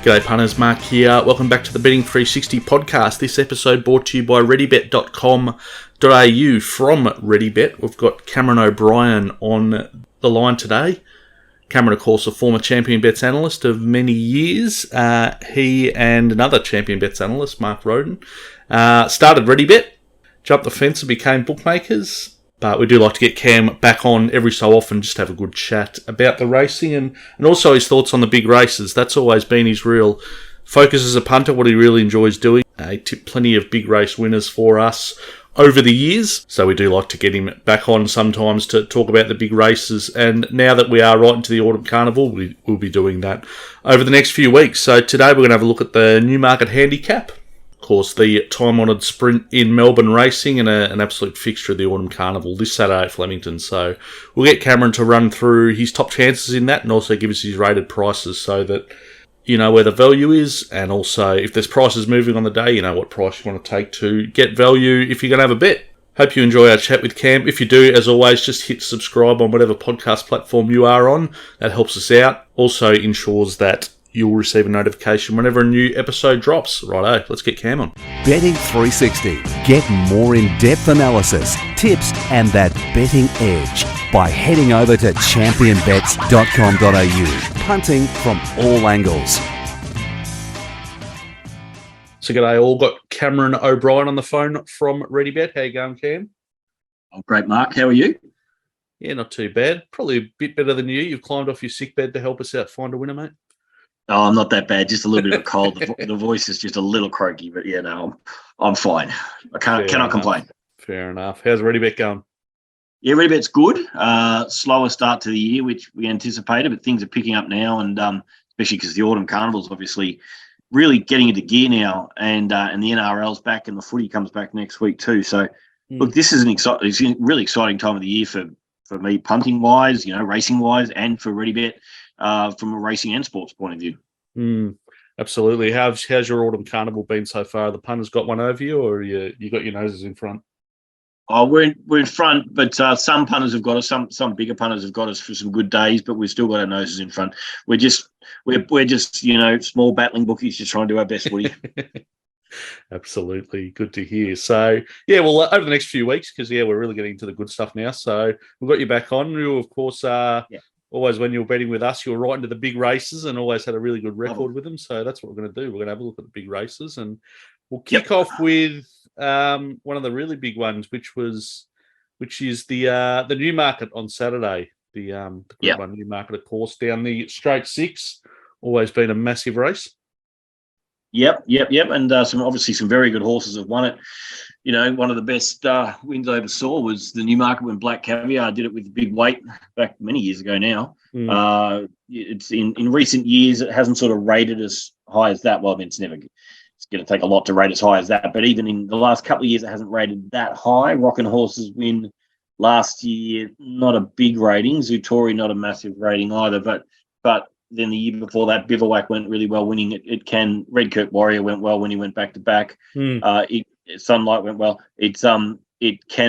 G'day punters, Mark here. Welcome back to the Betting 360 podcast. This episode brought to you by readybet.com.au. From ReadyBet, we've got Cameron O'Brien on the line today. Cameron, of course, a former Champion Bets analyst of many years. He and another Champion Bets analyst, Mark Roden, started ReadyBet, jumped the fence and became bookmakers. But we do like to get Cam back on every so often, just have a good chat about the racing and also his thoughts on the big races. That's always been his real focus as a punter, what he really enjoys doing. He tipped plenty of big race winners for us over the years, so we do like to get him back on sometimes to talk about the big races. And now that we are right into the Autumn Carnival, we'll be doing that over the next few weeks. So today we're going to have a look at the Newmarket Handicap. Of course, the time-honoured sprint in Melbourne racing and an absolute fixture of the Autumn Carnival this Saturday at Flemington. So we'll get Cameron to run through his top chances in that and also give us his rated prices so that you know where the value is, and also if there's prices moving on the day, you know what price you want to take to get value if you're going to have a bet. Hope you enjoy our chat with Cam. If you do, as always, just hit subscribe on whatever podcast platform you are on. That helps us out. Also ensures that you'll receive a notification whenever a new episode drops. Righto, let's get Cam on. Betting 360. Get more in-depth analysis, tips, and that betting edge by heading over to championbets.com.au. Punting from all angles. So g'day all, got Cameron O'Brien on the phone from ReadyBet. How you going, Cam? Oh, great, Mark. How are you? Yeah, not too bad. Probably a bit better than you. You've climbed off your sick bed to help us out find a winner, mate. Oh, I'm not that bad. Just a little bit of a cold. The voice is just a little croaky, but yeah, no, I'm fine. I cannot complain. Fair enough. How's ReadyBet going? Yeah, ReadyBet's good. Slower start to the year, which we anticipated, but things are picking up now, and especially because the Autumn Carnival's obviously really getting into gear now, and the NRL's back, and the footy comes back next week too. So, look, this is it's a really exciting time of the year for me, punting wise, racing wise, and for ReadyBet. From a racing and sports point of view. Absolutely. How's your Autumn Carnival been so far? The punters got one over you, or you got your noses in front? Oh, we're in front, but some punters have got us. Some bigger punters have got us for some good days, but we've still got our noses in front. We're just small battling bookies, just trying to do our best. Woody. Absolutely, good to hear. So yeah, well, over the next few weeks, because we're really getting into the good stuff now. So we've got you back on. You, of course, always when you were betting with us, you were right into the big races and always had a really good record with them. So that's what we're going to do. We're going to have a look at the big races, and we'll kick off with one of the really big ones, which is the Newmarket on Saturday. The Group 1 Newmarket, of course, down the straight six. Always been a massive race. Yep. And some very good horses have won it. One of the best wins I ever saw was the Newmarket when Black Caviar did it with big weight back many years ago now. It's in recent years, it hasn't sort of rated as high as that. Well, I mean, it's going to take a lot to rate as high as that. But even in the last couple of years, it hasn't rated that high. Rockin' Horses win last year, not a big rating. Zutori, not a massive rating either. But then the year before that, Bivouac went really well winning. Redkirk Warrior went well when he went back to back. Sunlight went well. It can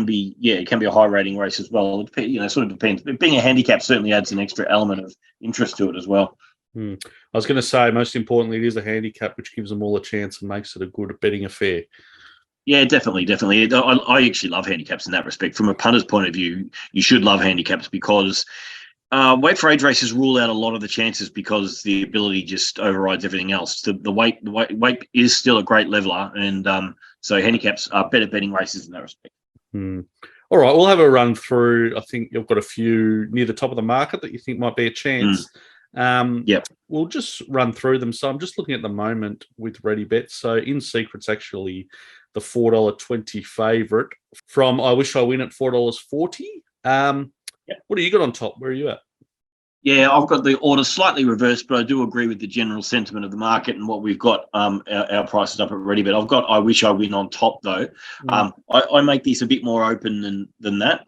be a high rating race as well. It sort of depends. But being a handicap certainly adds an extra element of interest to it as well. I was going to say, most importantly, it is a handicap, which gives them all a chance and makes it a good betting affair. Yeah, definitely. I actually love handicaps in that respect. From a punter's point of view, you should love handicaps because weight for age races rule out a lot of the chances because the ability just overrides everything else. The weight is still a great leveler, and so handicaps are better betting races in that respect. All right, we'll have a run through. I think you've got a few near the top of the market that you think might be a chance. We'll just run through them. So I'm just looking at the moment with ReadyBet. So In Secret's actually the $4.20 favourite from I Wish I Win at $4.40. What do you got on top? Where are you at? Yeah, I've got the order slightly reversed, but I do agree with the general sentiment of the market and what we've got our prices up at ReadyBet. I've got I Wish I Win on top, though. I make this a bit more open than that.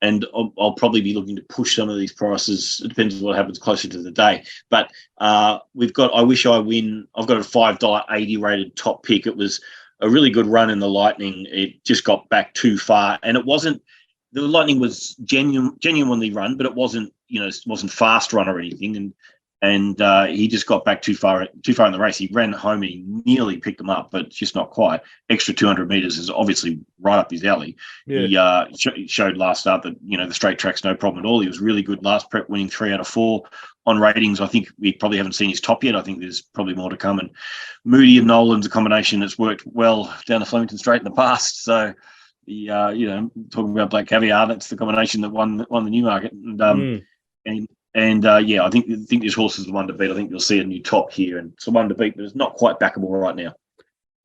And I'll probably be looking to push some of these prices. It depends on what happens closer to the day. But we've got I Wish I Win. I've got a $5.80 rated top pick. It was a really good run in the Lightning. It just got back too far, and it wasn't. The Lightning was genuinely run, but it wasn't fast run or anything. And and he just got back too far in the race. He ran home and he nearly picked him up, but just not quite. Extra 200 metres is obviously right up his alley. Yeah. He showed last start that, the straight track's no problem at all. He was really good last prep, winning 3 out of 4 on ratings. I think we probably haven't seen his top yet. I think there's probably more to come. And Moody and Nolan's a combination that's worked well down the Flemington Straight in the past. So, talking about Black Caviar, that's the combination that won the Newmarket. And I think this horse is the one to beat. I think you'll see a new top here, and it's the one to beat, but it's not quite backable right now.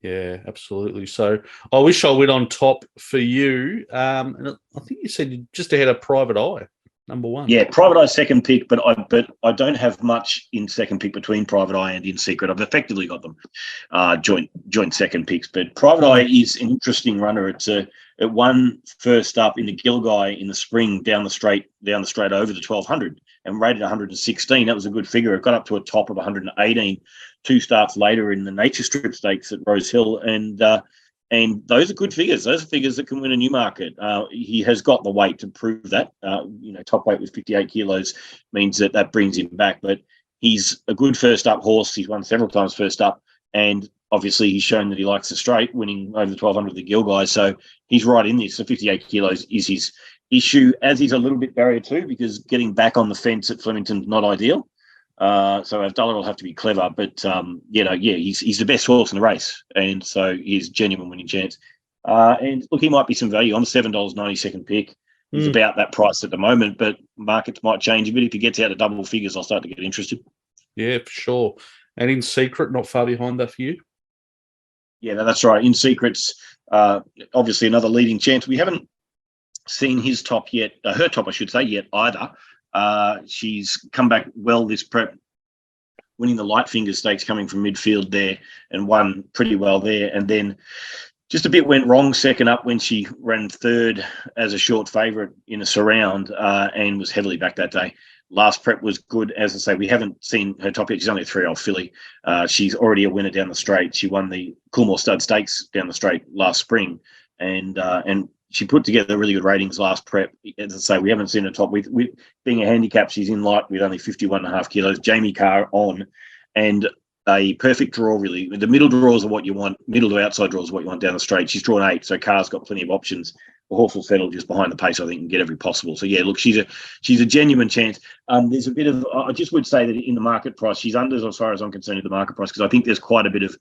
Yeah, absolutely. So I wish I went on top for you. And I think you said you're just ahead of Private Eye, number 1. Yeah, Private Eye second pick, but I don't have much in second pick between Private Eye and In Secret. I've effectively got them joint second picks. But Private Eye is an interesting runner. It won first up in the Gilgai in the spring down the straight over the 1200 and rated 116. That was a good figure. It got up to a top of 118 2 starts later in the Nature Strip Stakes at Rose Hill, and those are good figures. Those are figures that can win a Newmarket. He has got the weight to prove that. Top weight was 58 kilos, means that brings him back. But he's a good first up horse. He's won several times first up, and obviously he's shown that he likes the straight, winning over the 1200 the Gilgai. So he's right in this. So 58 kilos is his issue, as he's a little bit barrier too, because getting back on the fence at Flemington's not ideal. So Abdullah will have to be clever, but he's the best horse in the race, and so he's genuine winning chance. And look, he might be some value. I'm $7.90 second pick. He's about that price at the moment, but markets might change a bit. If he gets out of double figures, I'll start to get interested. Yeah, for sure. And In Secret, not far behind that for you? Yeah, that's right. In Secret's obviously another leading chance. We haven't seen his top yet, her top, I should say, yet either. She's come back well this prep, winning the Lightfinger Stakes coming from midfield there, and won pretty well there. And then just a bit went wrong second up when she ran third as a short favourite in a surround, and was heavily back that day. Last prep was good. As I say, we haven't seen her top yet. She's only a 3-year-old filly. She's already a winner down the straight. She won the Coolmore Stud Stakes down the straight last spring, and she put together really good ratings last prep. As I say, we haven't seen her top. With being a handicap, she's in light with only 51.5 kilos. Jamie Carr on, and a perfect draw, really. The middle draws are what you want. Middle to outside draws are what you want down the straight. She's drawn 8, so Carr's got plenty of options. The horse will settle just behind the pace, I think, and get every possible. So, yeah, look, she's a genuine chance. There's a bit of, I just would say that in the market price, she's under, as far as I'm concerned, in the market price, because I think there's quite a bit of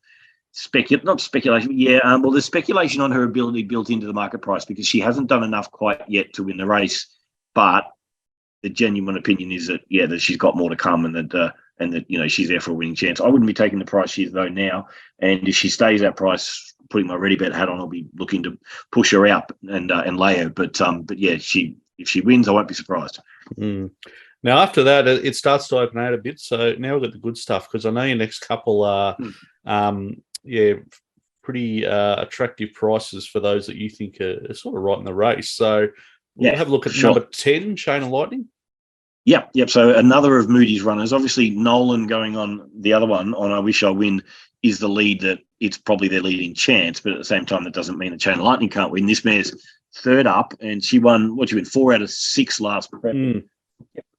not speculation. Yeah, well, there's speculation on her ability built into the market price, because she hasn't done enough quite yet to win the race. But the genuine opinion is that, yeah, that she's got more to come, and that she's there for a winning chance. I wouldn't be taking the price she is though now, and if she stays that price, putting my ready bet hat on, I'll be looking to push her out and lay her. But yeah, if she wins, I won't be surprised. Now after that, it starts to open out a bit. So now we've got the good stuff, because I know your next couple are pretty attractive prices for those that you think are sort of right in the race. So we'll have a look at number 10, Chain of Lightning. Yep. So another of Moody's runners. Obviously, Nolan going on the other one on I Wish I Win is the lead, that it's probably their leading chance. But at the same time, that doesn't mean that Chain of Lightning can't win. This mare's third up, and she won, 4 out of 6 last prep.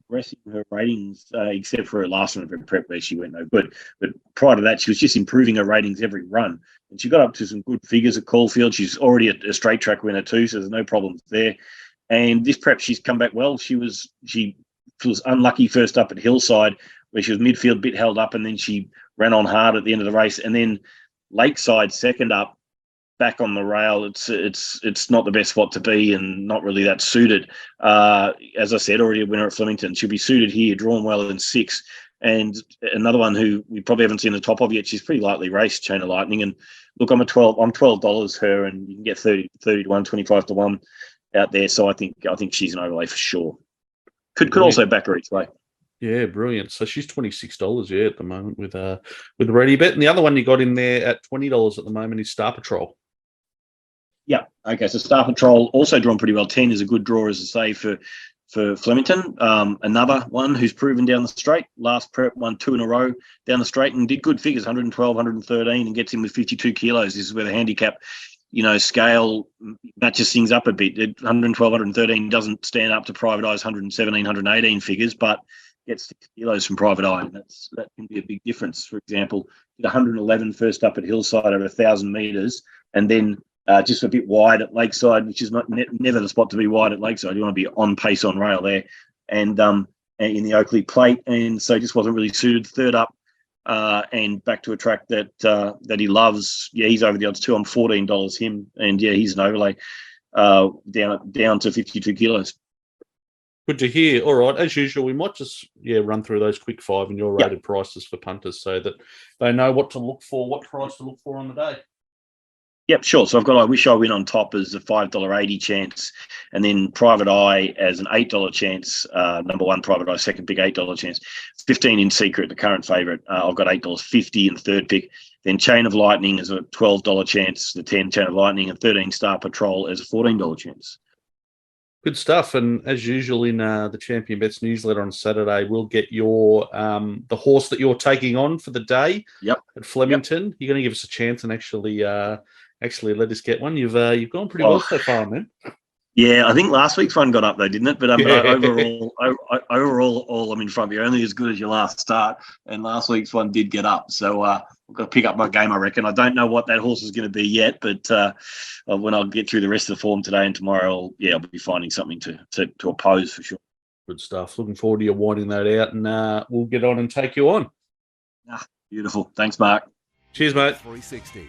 Progressing her ratings, except for her last one of her prep where she went no good. But prior to that, she was just improving her ratings every run. And she got up to some good figures at Caulfield. She's already a straight track winner too, so there's no problems there. And this prep, she's come back well. She was unlucky first up at Hillside, where she was midfield, bit held up, and then she ran on hard at the end of the race. And then Lakeside second up, back on the rail. It's not the best spot to be, and not really that suited. As I said, already a winner at Flemington. She'll be suited here, drawn well in 6. And another one who we probably haven't seen the top of yet. She's pretty lightly raced, Chain of Lightning. And look, I'm $12 her, and you can get 30 to 1, 25 to 1 out there. So I think she's an overlay for sure. Could also back her each way. Yeah, brilliant. So she's $26, at the moment with Ready Bet. And the other one you got in there at $20 at the moment is Star Patrol. Yeah. Okay. So Star Patrol also drawn pretty well. 10 is a good draw, as I say, for Flemington. Another one who's proven down the straight. Last prep won 2 in a row down the straight and did good figures, 112, 113, and gets in with 52 kilos. This is where the handicap, scale matches things up a bit. 112, 113 doesn't stand up to Private Eye's 117, 118 figures, but get 6 kilos from Private Eye. That can be a big difference. For example, did 111 first up at Hillside at 1,000 metres, and then just a bit wide at Lakeside, which is never the spot to be wide at Lakeside. You want to be on pace on rail there, and in the Oakley Plate, and so just wasn't really suited. Third up, and back to a track that he loves. Yeah, he's over the odds too. I'm $14 him, and yeah, he's an overlay down to 52 kilos. Good to hear. All right, as usual, we might just run through those quick five and your rated prices for punters so that they know what to look for, what price to look for on the day. Yep, sure. So I've got I Wish I Win on top as a $5.80 chance, and then Private Eye as an $8 chance. Number one, Private Eye, second pick, $8 chance. 15 in Secret, the current favourite. I've got $8.50 in the third pick. Then Chain of Lightning as a $12 chance, the 10 Chain of Lightning, and 13 Star Patrol as a $14 chance. Good stuff. And as usual in the Champion Bets newsletter on Saturday, we'll get your the horse that you're taking on for the day at Flemington. Yep. You're going to give us a chance and actually let us get one. You've gone pretty well so far, man. Yeah, I think last week's one got up though, didn't it? But overall, I'm in front. You're only as good as your last start, and last week's one did get up. So I've got to pick up my game, I reckon. I don't know what that horse is going to be yet, but when I get through the rest of the form today and tomorrow, I'll be finding something to oppose for sure. Good stuff. Looking forward to you winding that out, and we'll get on and take you on. Beautiful. Thanks, Mark. Cheers, mate. 360.